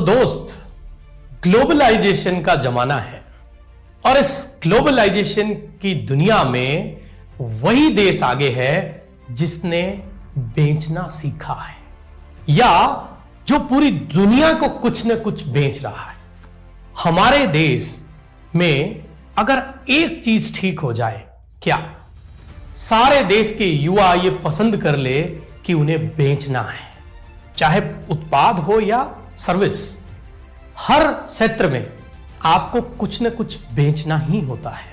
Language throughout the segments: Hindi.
तो दोस्त, ग्लोबलाइजेशन का जमाना है और इस ग्लोबलाइजेशन की दुनिया में वही देश आगे है जिसने बेचना सीखा है या जो पूरी दुनिया को कुछ न कुछ बेच रहा है। हमारे देश में अगर एक चीज ठीक हो जाए, क्या सारे देश के युवा ये पसंद कर ले कि उन्हें बेचना है, चाहे उत्पाद हो या सर्विस। हर क्षेत्र में आपको कुछ न कुछ बेचना ही होता है।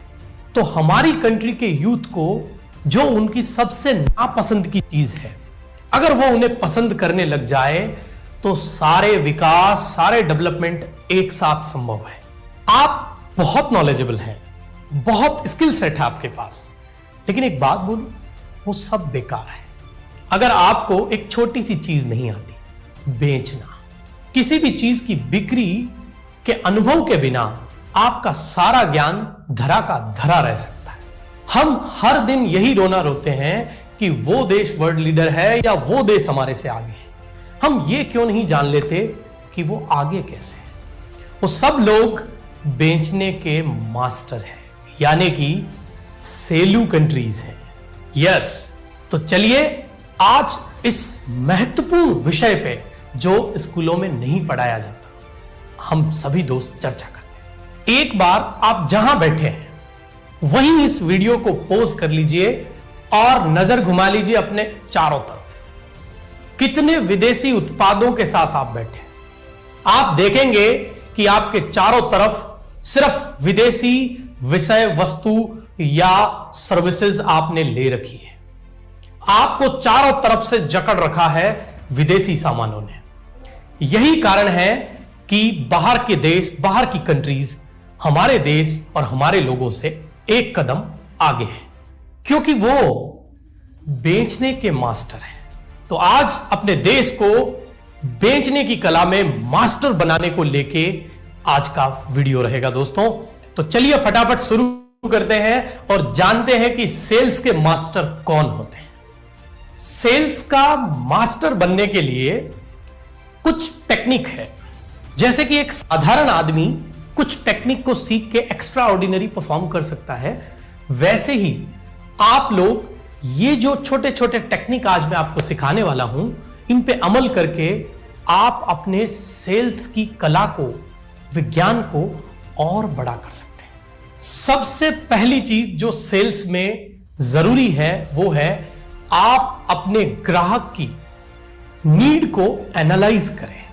तो हमारी कंट्री के यूथ को जो उनकी सबसे नापसंद की चीज है, अगर वो उन्हें पसंद करने लग जाए तो सारे विकास, सारे डेवलपमेंट एक साथ संभव है। आप बहुत नॉलेजेबल हैं, बहुत स्किल सेट है आपके पास, लेकिन एक बात बोलूं, वो सब बेकार है अगर आपको एक छोटी सी चीज नहीं आती, बेचना। किसी भी चीज की बिक्री के अनुभव के बिना आपका सारा ज्ञान धरा का धरा रह सकता है। हम हर दिन यही रोना रोते हैं कि वो देश वर्ल्ड लीडर है या वो देश हमारे से आगे है। हम ये क्यों नहीं जान लेते कि वो आगे कैसे है। वो सब लोग बेचने के मास्टर हैं, यानी कि सेलू कंट्रीज हैं। यस, तो चलिए आज इस महत्वपूर्ण विषय पे जो स्कूलों में नहीं पढ़ाया जाता, हम सभी दोस्त चर्चा करते हैं। एक बार आप जहां बैठे हैं वहीं इस वीडियो को पॉज कर लीजिए और नजर घुमा लीजिए अपने चारों तरफ। कितने विदेशी उत्पादों के साथ आप बैठे हैं। आप देखेंगे कि आपके चारों तरफ सिर्फ विदेशी विषय वस्तु या सर्विसेज आपने ले रखी है। आपको चारों तरफ से जकड़ रखा है विदेशी सामानों ने। यही कारण है कि बाहर के देश, बाहर की कंट्रीज हमारे देश और हमारे लोगों से एक कदम आगे है, क्योंकि वो बेचने के मास्टर हैं। तो आज अपने देश को बेचने की कला में मास्टर बनाने को लेके आज का वीडियो रहेगा दोस्तों। तो चलिए फटाफट शुरू करते हैं और जानते हैं कि सेल्स के मास्टर कौन होते हैं। सेल्स का मास्टर बनने के लिए कुछ टेक्निक है। जैसे कि एक साधारण आदमी कुछ टेक्निक को सीख के एक्स्ट्रा ऑर्डिनरी परफॉर्म कर सकता है, वैसे ही आप लोग ये जो छोटे छोटे टेक्निक आज मैं आपको सिखाने वाला हूं, इन पे अमल करके आप अपने सेल्स की कला को, विज्ञान को और बड़ा कर सकते हैं। सबसे पहली चीज जो सेल्स में जरूरी है वो है आप अपने ग्राहक की नीड को एनालाइज करें।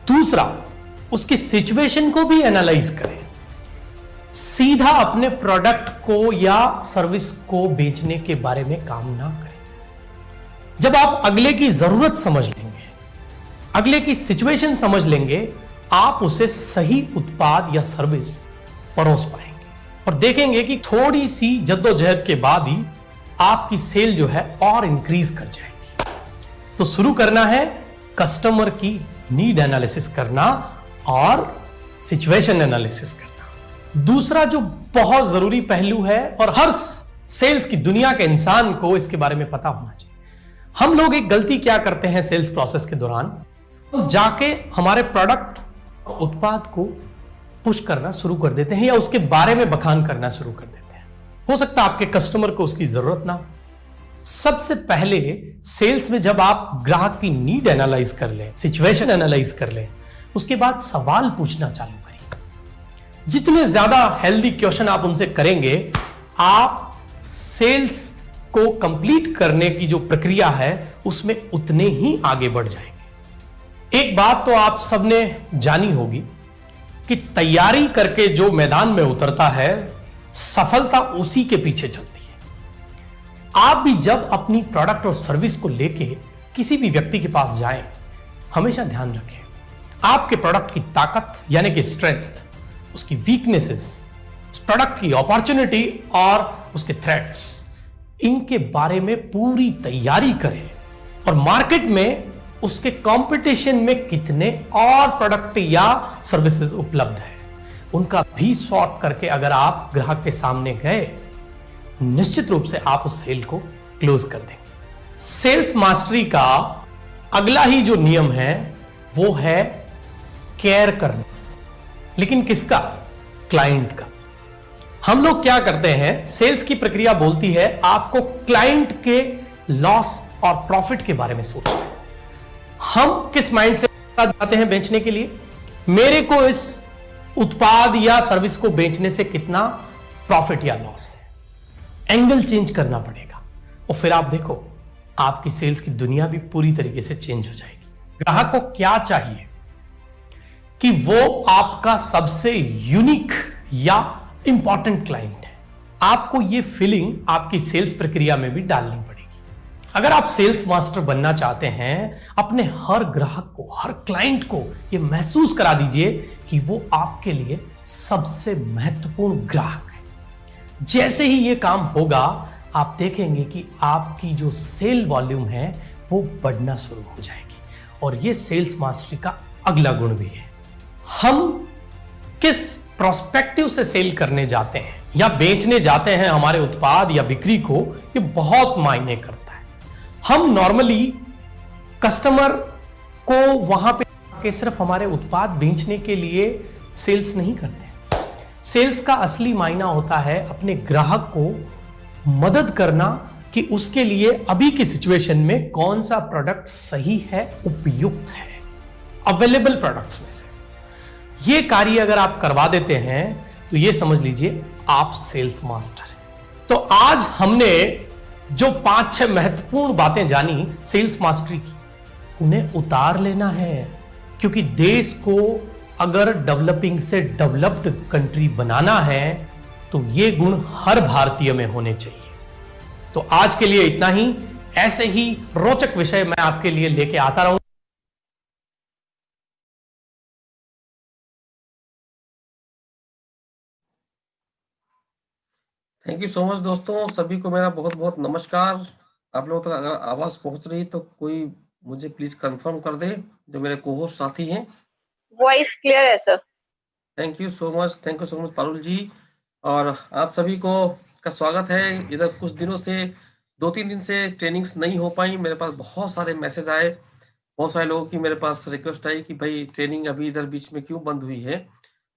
दूसरा, उसकी सिचुएशन को भी एनालाइज करें। सीधा अपने प्रोडक्ट को या सर्विस को बेचने के बारे में काम ना करें। जब आप अगले की जरूरत समझ लेंगे, अगले की सिचुएशन समझ लेंगे, आप उसे सही उत्पाद या सर्विस परोस पाएंगे और देखेंगे कि थोड़ी सी जद्दोजहद के बाद ही आपकी सेल जो है और इंक्रीज कर जाएगी। तो शुरू करना है कस्टमर की नीड एनालिसिस करना और सिचुएशन एनालिसिस करना। दूसरा जो बहुत जरूरी पहलू है और हर सेल्स की दुनिया के इंसान को इसके बारे में पता होना चाहिए। हम लोग एक गलती क्या करते हैं सेल्स प्रोसेस के दौरान, तो जाके हमारे प्रोडक्ट और उत्पाद को पुश करना शुरू कर देते हैं या उसके बारे में बखान करना शुरू कर देते हैं। हो सकता है आपके कस्टमर को उसकी जरूरत ना हो। सबसे पहले सेल्स में जब आप ग्राहक की नीड एनालाइज कर लें, सिचुएशन एनालाइज कर लें, उसके बाद सवाल पूछना चालू करिए। जितने ज्यादा हेल्दी क्वेश्चन आप उनसे करेंगे, आप सेल्स को कंप्लीट करने की जो प्रक्रिया है उसमें उतने ही आगे बढ़ जाएंगे। एक बात तो आप सबने जानी होगी कि तैयारी करके जो मैदान में उतरता है, सफलता उसी के पीछे चलती है। आप भी जब अपनी प्रोडक्ट और सर्विस को लेके किसी भी व्यक्ति के पास जाएं, हमेशा ध्यान रखें आपके प्रोडक्ट की ताकत यानी कि स्ट्रेंथ, उसकी वीकनेसेस, उस प्रोडक्ट की अपॉर्चुनिटी और उसके थ्रेट्स, इनके बारे में पूरी तैयारी करें और मार्केट में उसके कंपटीशन में कितने और प्रोडक्ट या सर्विसेज उपलब्ध है उनका भी सॉर्ट करके अगर आप ग्राहक के सामने गए, निश्चित रूप से आप उस सेल को क्लोज कर देंगे। सेल्स मास्टरी का अगला ही जो नियम है वो है केयर करना, लेकिन किसका? क्लाइंट का। हम लोग क्या करते हैं, सेल्स की प्रक्रिया बोलती है आपको क्लाइंट के लॉस और प्रॉफिट के बारे में सोचना है। हम किस माइंड से जाते हैं बेचने के लिए? मेरे को इस उत्पाद या सर्विस को बेचने से कितना प्रॉफिट या लॉस है, एंगल चेंज करना पड़ेगा। और फिर आप देखो, आपकी सेल्स की दुनिया भी पूरी तरीके से चेंज हो जाएगी। ग्राहक को क्या चाहिए कि वो आपका सबसे यूनिक या इंपॉर्टेंट क्लाइंट है। आपको ये फीलिंग आपकी सेल्स प्रक्रिया में भी डालनी पड़ेगी। अगर आप सेल्स मास्टर बनना चाहते हैं, अपने हर ग्राहक को, हर क्लाइंट को ये महसूस करा दीजिए कि वो आपके लिए सबसे महत्वपूर्ण ग्राहक है। जैसे ही ये काम होगा, आप देखेंगे कि आपकी जो सेल वॉल्यूम है वो बढ़ना शुरू हो जाएगी। और ये सेल्स मास्टरी का अगला गुण भी है। हम किस प्रोस्पेक्टिव से सेल करने जाते हैं या बेचने जाते हैं हमारे उत्पाद या बिक्री को, ये बहुत मायने करता है। हम नॉर्मली कस्टमर को वहां पे सिर्फ हमारे उत्पाद बेचने के लिए सेल्स नहीं करते। सेल्स का असली मायना होता है अपने ग्राहक को मदद करना कि उसके लिए अभी की सिचुएशन में कौन सा प्रोडक्ट सही है, उपयुक्त है, अवेलेबल प्रोडक्ट्स में से। ये कार्य अगर आप करवा देते हैं तो ये समझ लीजिए आप सेल्स मास्टर हैं। तो आज हमने जो 5-6 महत्वपूर्ण बातें जानी सेल्स मास्टरी की, उन्हें उतार लेना है, क्योंकि देश को अगर डेवलपिंग से डेवलप्ड कंट्री बनाना है तो ये गुण हर भारतीय में होने चाहिए। तो आज के लिए इतना ही। ऐसे ही रोचक विषय मैं आपके लिए लेके आता रहूंगा। थैंक यू सो मच दोस्तों, सभी को मेरा बहुत बहुत नमस्कार। आप लोगों तक अगर आवाज पहुंच रही तो कोई मुझे प्लीज कंफर्म कर दे, जो मेरे को-होस्ट साथी हैं। वॉइस क्लियर है sir. Thank you so much Parul ji. और आप सभी को का स्वागत है। इधर कुछ दिनों से 2-3 दिन से ट्रेनिंग्स नहीं हो पाई। मेरे पास बहुत सारे मैसेज आए, बहुत सारे लोगों की मेरे पास रिक्वेस्ट आई कि भाई ट्रेनिंग अभी इधर बीच में क्यों बंद हुई है।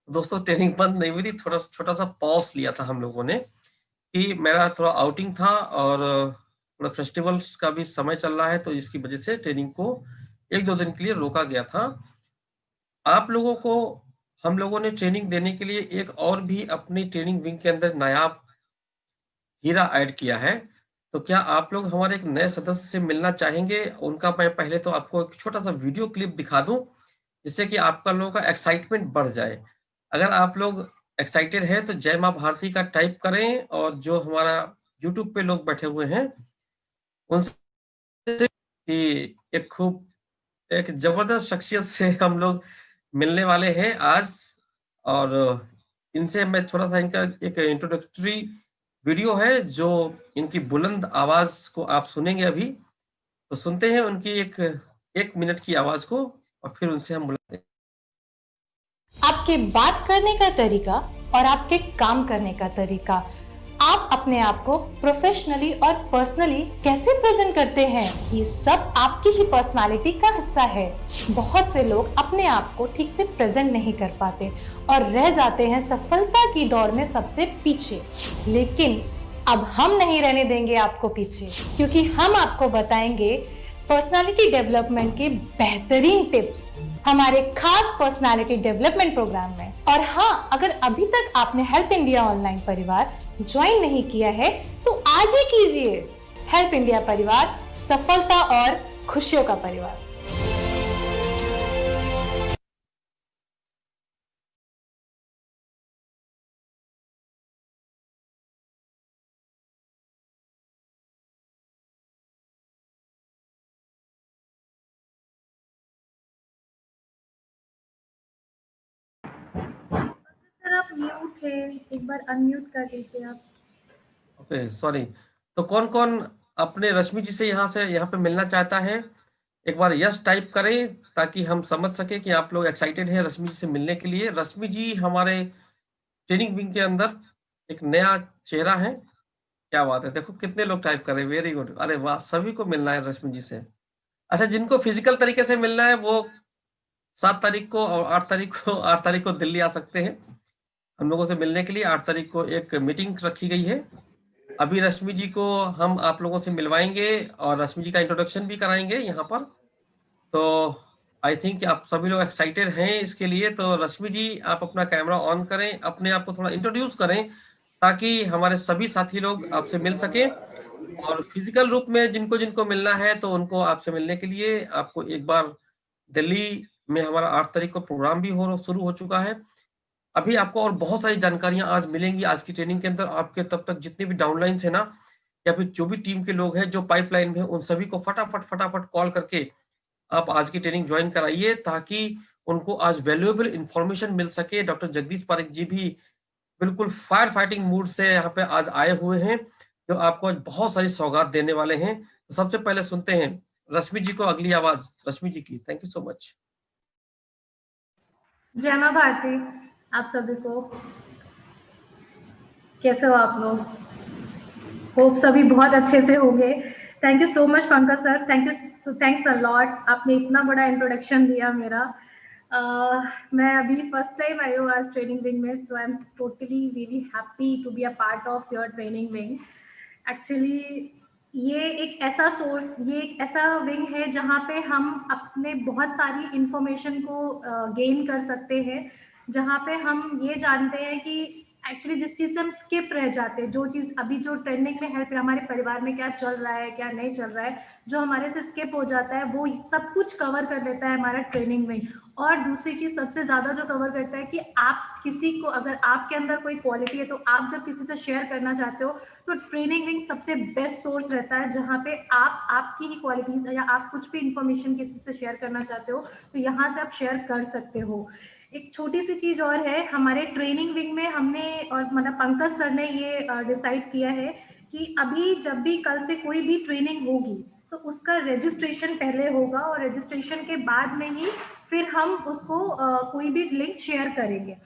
दोस्तों ट्रेनिंग बंद नहीं हुई थी, थोड़ा छोटा सा पॉज लिया था हम लोगों ने कि मेरा थोड़ा आउटिंग था और थोड़ा फेस्टिवल्स का भी समय चल रहा है, तो इसकी वजह से ट्रेनिंग को 1-2 दिन के लिए रोका गया था। आप लोगों को हम लोगों ने ट्रेनिंग देने के लिए एक और भी अपनी ट्रेनिंग विंग के अंदर नायाब हीरा ऐड किया है। तो क्या आप लोग हमारे एक नए सदस्य से मिलना चाहेंगे? उनका मैं पहले तो आपको एक छोटा सा वीडियो क्लिप दिखा दूं, जिससे कि आपका लोगों का एक्साइटमेंट बढ़ जाए। अगर आप लोग एक्साइटेड है तो जय माँ भारती का टाइप करें, और जो हमारा यूट्यूब पे लोग बैठे हुए हैं उनसे कि एक जबरदस्त शख्सियत से हम लोग मिलने वाले हैं आज। और इनसे मैं थोड़ा सा इनका एक इंट्रोडक्टरी वीडियो है जो इनकी बुलंद आवाज को आप सुनेंगे अभी। तो सुनते हैं उनकी एक मिनट की आवाज को और फिर उनसे हम बुलाते हैं। आपके बात करने का तरीका और आपके काम करने का तरीका, आप अपने आप को प्रोफेशनली और पर्सनली कैसे प्रेजेंट करते हैं, ये सब आपकी ही पर्सनालिटी का हिस्सा है। बहुत से लोग अपने आप को ठीक से प्रेजेंट नहीं कर पाते और रह जाते हैं सफलता की दौड़ में सबसे पीछे। लेकिन अब हम नहीं रहने देंगे आपको पीछे, क्योंकि हम आपको बताएंगे पर्सनालिटी डेवलपमेंट के बेहतरीन टिप्स हमारे खास पर्सनालिटी डेवलपमेंट प्रोग्राम में। और हाँ, अगर अभी तक आपने हेल्प इंडिया ऑनलाइन परिवार ज्वाइन नहीं किया है तो आज ही कीजिए। हेल्प इंडिया परिवार, सफलता और खुशियों का परिवार। सर आप म्यूट है, एक बार अनम्यूट कर लीजिए आप। Okay sorry. तो कौन कौन अपने रश्मि जी से यहाँ पे मिलना चाहता है, एक बार यस टाइप करें ताकि हम समझ सके कि आप लोग एक्साइटेड हैं रश्मि जी से मिलने के लिए। रश्मि जी हमारे ट्रेनिंग विंग के अंदर एक नया चेहरा है। क्या बात है, देखो कितने लोग टाइप कर रहे हैं, वेरी गुड। अरे वाह, सभी को मिलना है रश्मि जी से। अच्छा, जिनको फिजिकल तरीके से मिलना है वो 7 तारीख को और 8 तारीख को दिल्ली आ सकते हैं हम लोगों से मिलने के लिए। 8 तारीख को एक मीटिंग रखी गई है। अभी रश्मि जी को हम आप लोगों से मिलवाएंगे और रश्मि जी का इंट्रोडक्शन भी कराएंगे यहाँ पर। तो आई थिंक आप सभी लोग एक्साइटेड हैं इसके लिए। तो रश्मि जी आप अपना कैमरा ऑन करें, अपने आप को थोड़ा इंट्रोड्यूस करें ताकि हमारे सभी साथी लोग आपसे मिल सके। और फिजिकल रूप में जिनको जिनको मिलना है तो उनको आपसे मिलने के लिए आपको एक बार दिल्ली में हमारा 8 तारीख को प्रोग्राम भी शुरू हो चुका है। अभी आपको और बहुत सारी जानकारियां आज मिलेंगी आज की ट्रेनिंग के अंदर। आपके तब तक जितने भी डाउनलाइंस है ना, या फिर जो भी टीम के लोग हैं जो पाइपलाइन में, उन सभी को फटाफट कॉल करके आप आज की ट्रेनिंग ज्वाइन कराइए ताकि उनको आज वैल्यूएबल इंफॉर्मेशन मिल सके। डॉक्टर जगदीश पारेख जी भी बिल्कुल फायर फाइटिंग मूड से यहाँ पे आज आए हुए हैं, जो आपको आज बहुत सारी सौगात देने वाले हैं। तो सबसे पहले सुनते हैं रश्मि जी को, अगली आवाज रश्मि जी की। Thank you so much. जय माँ भारती आप सभी को। कैसे हो आप लोग? होप सभी बहुत अच्छे से होंगे। Thank you so much Pankaj sir, thanks a lot. आपने इतना बड़ा इंट्रोडक्शन दिया मेरा। मैं अभी फर्स्ट टाइम आई हूँ आज ट्रेनिंग विंग में, so I am totally really happy to be a part of your training wing. Actually ये एक ऐसा विंग है जहाँ पे हम अपने बहुत सारी इंफॉर्मेशन को गेन कर सकते हैं, जहाँ पे हम ये जानते हैं कि एक्चुअली जिस चीज़ से हम स्किप रह जाते हैं, जो चीज़ अभी जो ट्रेंडिंग में है, फिर हमारे परिवार में क्या चल रहा है क्या नहीं चल रहा है, जो हमारे से स्किप हो जाता है, वो सब कुछ कवर कर लेता है हमारा ट्रेनिंग में। और दूसरी चीज़ सबसे ज़्यादा जो कवर करता है कि आप किसी को, अगर आपके अंदर कोई क्वालिटी है तो आप जब किसी से शेयर करना चाहते हो तो ट्रेनिंग विंग सबसे बेस्ट सोर्स रहता है, जहाँ पे आप आपकी ही क्वालिटीज या आप कुछ भी इंफॉर्मेशन किसी से शेयर करना चाहते हो तो यहाँ से आप शेयर कर सकते हो। एक छोटी सी चीज और है, हमारे ट्रेनिंग विंग में हमने और मतलब पंकज सर ने ये डिसाइड किया है कि अभी जब भी कल से कोई भी ट्रेनिंग होगी तो उसका रजिस्ट्रेशन पहले होगा और रजिस्ट्रेशन के बाद में ही फिर हम उसको कोई भी लिंक शेयर करेंगे।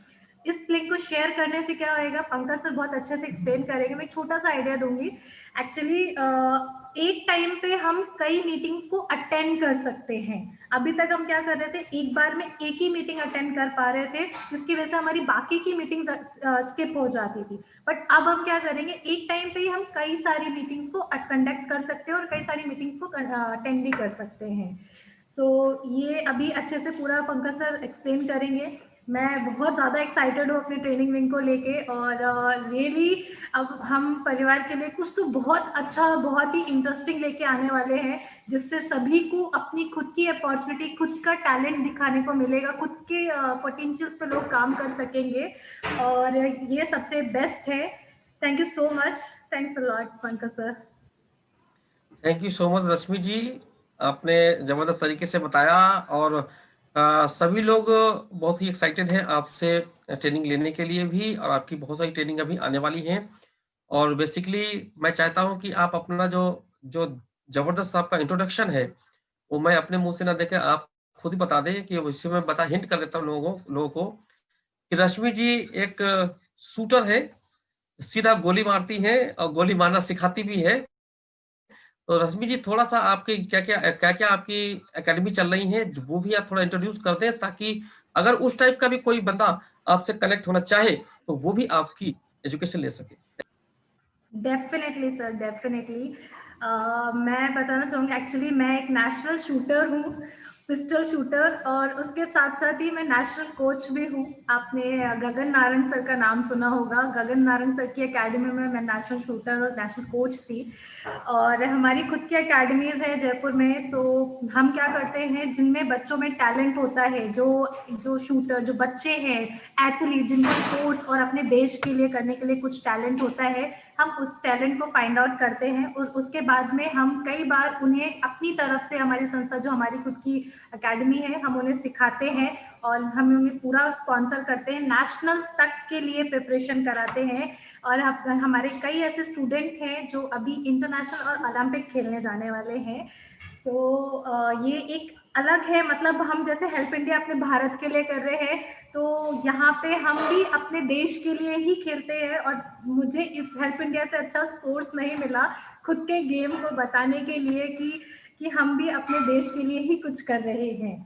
इस लिंक को शेयर करने से क्या होएगा, पंकज सर बहुत अच्छे से एक्सप्लेन करेंगे, मैं एक छोटा सा आइडिया दूंगी। एक्चुअली एक टाइम पे हम कई मीटिंग्स को अटेंड कर सकते हैं। अभी तक हम क्या कर रहे थे, एक बार में एक ही मीटिंग अटेंड कर पा रहे थे, जिसकी वजह से हमारी बाकी की मीटिंग स्किप हो जाती थी। बट अब हम क्या करेंगे, एक टाइम पे ही हम कई सारी मीटिंग्स को कंडक्ट कर सकते हैं और कई सारी मीटिंग्स को अटेंड भी कर सकते हैं। सो ये अभी अच्छे से पूरा पंकज सर एक्सप्लेन करेंगे। मैं बहुत ज़्यादा एक्साइटेड हूँ अपने ट्रेनिंग विंग को लेके, और रियली अब हम परिवार के लिए कुछ तो बहुत अच्छा, बहुत ही इंटरेस्टिंग लेके आने वाले हैं, जिससे सभी को अपनी खुद की अपॉर्चुनिटी, खुद का टैलेंट दिखाने को मिलेगा, खुद के पोटेंशियल्स पे लोग काम कर सकेंगे, और ये सबसे बेस्ट है। Thank you so much, thanks a lot Pankaj sir. Thank you so much Rashmi ji, आपने जबरदस्त तरीके से बताया और सभी लोग बहुत ही एक्साइटेड हैं आपसे ट्रेनिंग लेने के लिए भी, और आपकी बहुत सारी ट्रेनिंग अभी आने वाली हैं। और बेसिकली मैं चाहता हूं कि आप अपना जो जो जबरदस्त आपका इंट्रोडक्शन है वो मैं अपने मुंह से ना देकर आप खुद ही बता दें कि इससे मैं हिंट कर देता हूँ लोगों को कि रश्मि जी एक शूटर है, सीधा गोली मारती हैं और गोली मारना सिखाती भी है। तो रश्मि जी थोड़ा सा आपकी क्या क्या आपकी एकेडमी चल रही है वो भी आप थोड़ा इंट्रोड्यूस कर दें, ताकि अगर उस टाइप का भी कोई बंदा आपसे कनेक्ट होना चाहे तो वो भी आपकी एजुकेशन ले सके। Definitely sir, definitely. मैं बताना चाहूँगी, एक्चुअली मैं एक नेशनल शूटर हूँ, पिस्टल शूटर, और उसके साथ साथ ही मैं नेशनल कोच भी हूँ। आपने गगन नारंग सर का नाम सुना होगा, गगन नारंग सर की एकेडमी में मैं नेशनल शूटर और नेशनल कोच थी, और हमारी खुद की एकेडमीज है जयपुर में। तो हम क्या करते हैं, जिनमें बच्चों में टैलेंट होता है, जो शूटर, जो बच्चे हैं एथलीट, जिनको स्पोर्ट्स और अपने देश के लिए करने के लिए कुछ टैलेंट होता है, हम उस टैलेंट को फाइंड आउट करते हैं, और उसके बाद में हम कई बार उन्हें अपनी तरफ से, हमारी संस्था जो हमारी खुद की एकेडमी है, हम उन्हें सिखाते हैं और हम उन्हें पूरा स्पॉन्सर करते हैं, नेशनल्स तक के लिए प्रिपरेशन कराते हैं। और हमारे कई ऐसे स्टूडेंट हैं जो अभी इंटरनेशनल और ओलंपिक खेलने जाने वाले हैं। सो ये एक अलग है, मतलब हम जैसे हेल्प इंडिया अपने भारत के लिए कर रहे हैं, तो यहाँ पे हम भी अपने देश के लिए ही खेलते हैं, और मुझे इस हेल्प इंडिया से अच्छा सोर्स नहीं मिला खुद के गेम को बताने के लिए कि हम भी अपने देश के लिए ही कुछ कर रहे हैं।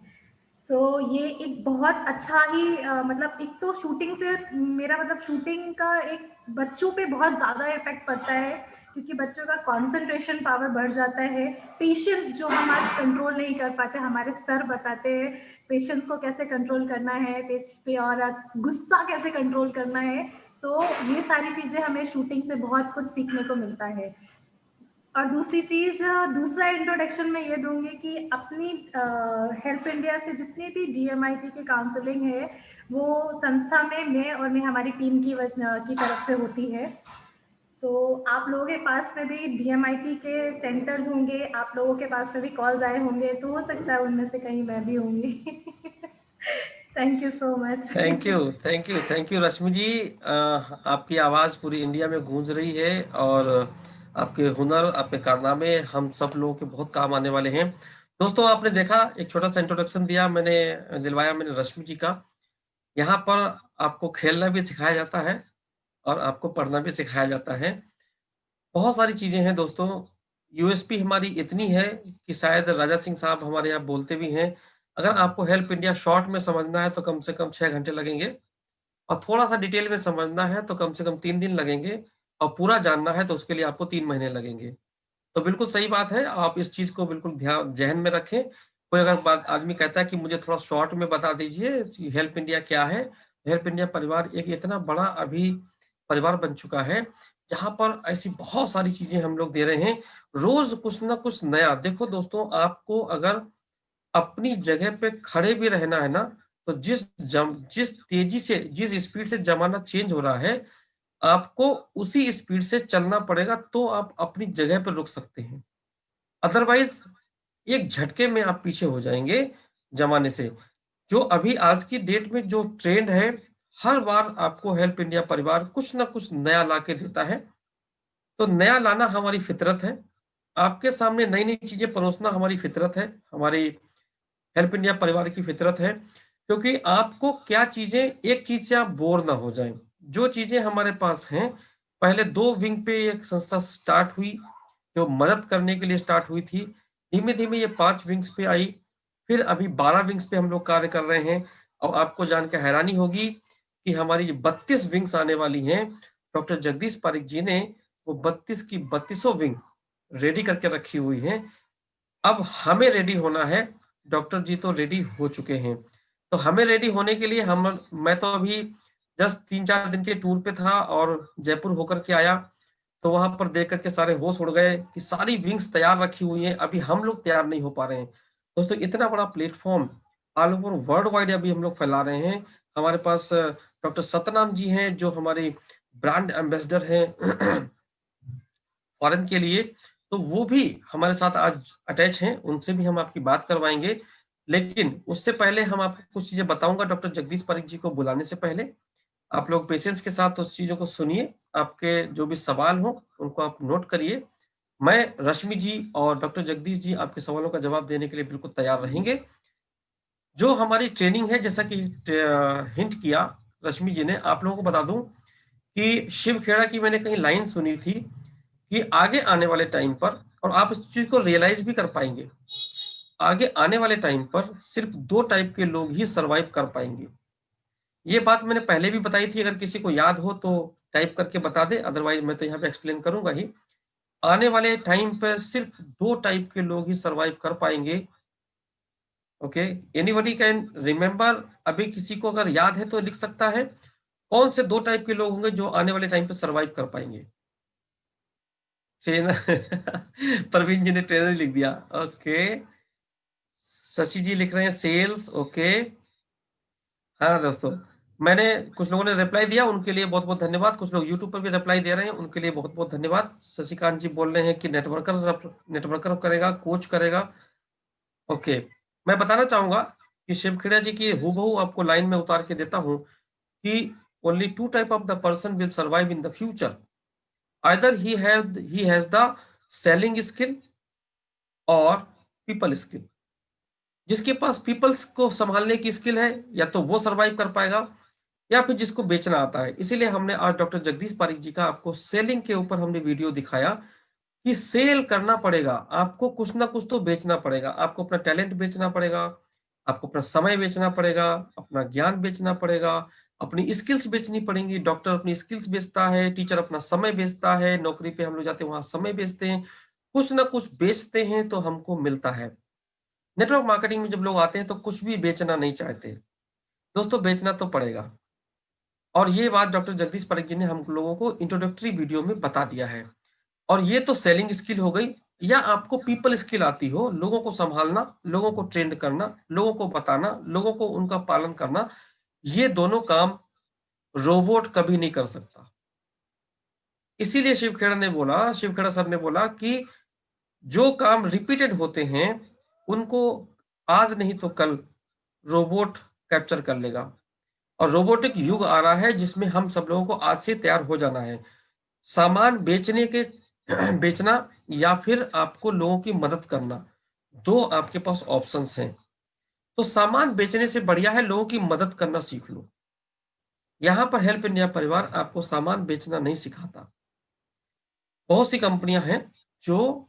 सो ये एक बहुत अच्छा ही मतलब एक तो शूटिंग से मेरा मतलब शूटिंग का एक बच्चों पे बहुत ज़्यादा इफेक्ट पड़ता है, क्योंकि बच्चों का कंसंट्रेशन पावर बढ़ जाता है। पेशेंस जो हम आज कंट्रोल नहीं कर पाते, हमारे सर बताते हैं पेशेंस को कैसे कंट्रोल करना है, और गुस्सा कैसे कंट्रोल करना है। सो ये सारी चीज़ें हमें शूटिंग से बहुत कुछ सीखने को मिलता है। और दूसरी चीज़, दूसरा इंट्रोडक्शन मैं ये दूंगी कि अपनी हेल्प इंडिया से जितनी भी DMIT की काउंसलिंग है, वो संस्था में मैं और मैं हमारी टीम की तरफ से होती है। तो आप लोगों के पास में भी DMIT के सेंटर्स होंगे, आप लोगों के पास में भी कॉल्स आए होंगे, तो हो सकता है उनमें से कहीं मैं भी होंगी। Thank you so much. Thank you Rashmi ji. आपकी आवाज़ पूरी इंडिया में गूंज रही है और आपके हुनर, आपके कारनामे हम सब लोगों के बहुत काम आने वाले हैं। दोस्तों, आपने देखा, एक छोटा सा इंट्रोडक्शन दिलवाया मैंने रश्मि जी का। यहाँ पर आपको खेलना भी सिखाया जाता है और आपको पढ़ना भी सिखाया जाता है। बहुत सारी चीज़ें हैं दोस्तों। यूएसपी हमारी इतनी है कि शायद राजा सिंह साहब हमारे यहाँ बोलते भी हैं, अगर आपको हेल्प इंडिया शॉर्ट में समझना है तो कम से कम 6 घंटे लगेंगे, और थोड़ा-सा डिटेल में समझना है तो कम से कम 3 दिन लगेंगे, और पूरा जानना है तो उसके लिए आपको 3 महीने लगेंगे। तो बिल्कुल सही बात है, आप इस चीज़ को बिल्कुल ध्यान ज़हन में रखें। कोई अगर बात आदमी कहता है कि मुझे थोड़ा शॉर्ट में बता दीजिए हेल्प इंडिया क्या है? हेल्प इंडिया परिवार एक इतना बड़ा अभी परिवार बन चुका है, जहाँ पर ऐसी बहुत सारी चीज़ें हम लोग दे रहे हैं, रोज़ कुछ ना कुछ नया। देखो दोस्तों, आपको अगर अपनी जगह पे खड़े भी रहना है ना, तो जिस तेज़ी से, जिस स्पीड से ज़माना चेंज हो रहा है, आपको उसी स्पीड से चलना पड़ेगा, तो आप अपनी जगह पर रुक सकते हैं। अदरवाइज़ एक झटके में आप पीछे हो जाएँगे ज़माने से। जो अभी आज की डेट में जो ट्रेंड है, हर बार आपको हेल्प इंडिया परिवार कुछ न कुछ नया ला के देता है। तो नया लाना हमारी फितरत है। आपके सामने नई-नई चीज़ें परोसना हमारी फितरत है, हमारी हेल्प इंडिया परिवार की फितरत है। क्योंकि आपको क्या चीज़ें, एक चीज़ से आप बोर ना हो जाएँ। जो चीज़ें हमारे पास हैं, पहले 2 विंग पे एक संस्था स्टार्ट हुई, जो मदद करने के लिए स्टार्ट हुई थी। धीमे-धीमे ये 5 विंग्स पे आई, फिर अभी 12 विंग्स पे हम लोग कार्य कर रहे हैं। और आपको जान के हैरानी होगी कि हमारी जो 32 विंग्स आने वाली हैं, डॉक्टर जगदीश पारिक जी ने वो 32 की 32 विंग रेडी करके रखी हुई हैं। अब हमें रेडी होना है, डॉक्टर जी तो रेडी हो चुके हैं। तो हमें रेडी होने के लिए मैं तो अभी जस्ट 3-4 दिन के टूर पे था और जयपुर होकर के आया, तो वहाँ पर देख कर के सारे होश उड़ गए कि सारी विंग्स तैयार रखी हुई हैं, अभी हम लोग तैयार नहीं हो पा रहे हैं। दोस्तों, इतना बड़ा platform all over world wide अभी हम लोग फैला रहे हैं। हमारे पास डॉक्टर सतनाम जी हैं, जो हमारे ब्रांड एम्बेसडर हैं फॉरेन के लिए, तो वो भी हमारे साथ आज अटैच हैं, उनसे भी हम आपकी बात करवाएँगे। लेकिन उससे पहले हम आपको कुछ चीज़ें बताऊँगा डॉक्टर जगदीश पारिक जी को बुलाने से पहले। आप लोग पेशेंस के साथ उस चीज़ों को सुनिए, आपके जो भी सवाल हों, उनको आप नोट करिए। मैं, रश्मि जी और डॉक्टर जगदीश जी आपके सवालों का जवाब देने के लिए बिल्कुल तैयार रहेंगे। जो हमारी ट्रेनिंग है, जैसा कि हिंट किया रश्मि जी ने, आप लोगों को बता दूँ कि शिव खेड़ा की मैंने कहीं लाइन सुनी थी कि आगे आने वाले टाइम पर, और आप इस चीज़ को रियलाइज़ भी कर पाएँगे, आगे आने वाले टाइम पर सिर्फ़ 2 टाइप के लोग ही सर्वाइव कर पाएँगे। ये बात मैंने पहले भी बताई थी, अगर किसी को याद हो तो टाइप करके बता दे, अदरवाइज़ मैं तो यहाँ पे एक्सप्लेन करूँगा ही। आने वाले टाइम पे सिर्फ़ 2 टाइप के लोग ही सर्वाइव कर पाएँगे। Okay, anybody can remember? अभी किसी को अगर याद है तो लिख सकता है, कौन से 2 टाइप के लोग होंगे जो आने वाले टाइम पे सर्वाइव कर पाएँगे? ट्रेनर प्रवीण जी ने ट्रेनर लिख दिया, ओके। शशि जी लिख रहे हैं सेल्स, ओके। हाँ दोस्तों, मैंने, कुछ लोगों ने रिप्लाई दिया, उनके लिए बहुत-बहुत धन्यवाद। कुछ लोग यूट्यूब पर भी रिप्लाई दे रहे हैं, उनके लिए बहुत-बहुत धन्यवाद। शशिकांत जी बोल रहे हैं कि नेटवर्कर करेगा, कोच करेगा। ओके, मैं बताना चाहूँगा कि शिव खेड़ा जी की हूबहू आपको लाइन में उतार के देता हूँ कि only 2 type of the person will survive in the future. Either he has the selling skill और पीपल स्किल। जिसके पास पीपल्स को संभालने की स्किल है, या तो वो सर्वाइव कर पाएगा, या फिर जिसको बेचना आता है। इसीलिए हमने आज डॉक्टर जगदीश पारिक जी का आपको सेलिंग के ऊपर हमने वीडियो दिखाया कि सेल करना पड़ेगा, आपको कुछ ना कुछ तो बेचना पड़ेगा, आपको अपना टैलेंट बेचना पड़ेगा, आपको अपना समय बेचना पड़ेगा, अपना ज्ञान बेचना पड़ेगा, अपनी स्किल्स बेचनी पड़ेंगी। डॉक्टर अपनी स्किल्स बेचता है, टीचर अपना समय बेचता है, नौकरी पे हम लोग जाते हैं वहां समय बेचते हैं, कुछ ना कुछ बेचते हैं तो हमको मिलता है। नेटवर्क मार्केटिंग में जब लोग आते हैं तो कुछ भी बेचना नहीं चाहते। दोस्तों बेचना तो पड़ेगा, और ये बात डॉक्टर जगदीश पारेख जी ने हम लोगों को इंट्रोडक्टरी वीडियो में बता दिया है। और ये तो सेलिंग स्किल हो गई, या आपको पीपल स्किल आती हो, लोगों को संभालना, लोगों को ट्रेंड करना, लोगों को बताना, लोगों को उनका पालन करना, ये दोनों काम रोबोट कभी नहीं कर सकता। इसीलिए शिव खेड़ा सर ने बोला कि जो काम रिपीटेड होते हैं उनको आज नहीं तो कल रोबोट कैप्चर कर लेगा। और रोबोटिक युग आ रहा है जिसमें हम सब लोगों को आज से तैयार हो जाना है। सामान बेचने के बेचना या फिर आपको लोगों की मदद करना, दो आपके पास ऑप्शंस हैं। तो सामान बेचने से बढ़िया है लोगों की मदद करना सीख लो। यहां पर हेल्प इंडिया परिवार आपको सामान बेचना नहीं सिखाता। बहुत सी कंपनियां हैं जो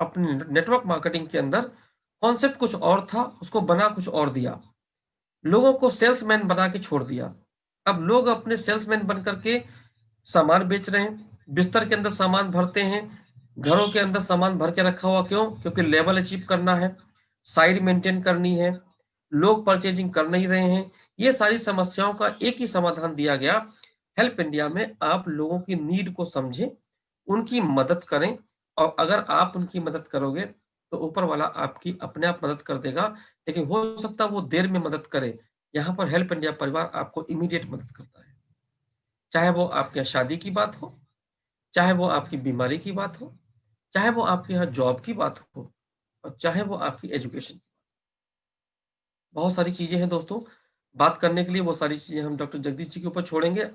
अपने नेटवर्क मार्केटिंग के अंदर कॉन्सेप्ट कुछ और था, उसको बना कुछ और दिया, लोगों को सेल्समैन बना के छोड़ दिया। अब लोग अपने सेल्समैन बन करके सामान बेच रहे हैं, बिस्तर के अंदर सामान भरते हैं, घरों के अंदर सामान भर के रखा हुआ, क्यों? क्योंकि लेवल अचीव करना है, साइड मेंटेन करनी है, लोग परचेजिंग कर नहीं रहे हैं। ये सारी समस्याओं का एक ही समाधान दिया गया हेल्प इंडिया में। आप लोगों की नीड को समझें, उनकी मदद करें, और अगर आप उनकी मदद करोगे तो ऊपर वाला आपकी अपने आप मदद कर देगा। लेकिन हो सकता है वो देर में मदद करे, यहाँ पर हेल्प इंडिया परिवार आपको इमीडिएट मदद करता है। चाहे वो आपके यहाँ शादी की बात हो, चाहे वो आपकी बीमारी की बात हो, चाहे वो आपके यहाँ जॉब की बात हो, और चाहे वो आपकी एजुकेशन की। बहुत सारी चीजें हैं दोस्तों, बात करने के लिए वो सारी चीजें हम डॉक्टर जगदीश जी के ऊपर छोड़ेंगे।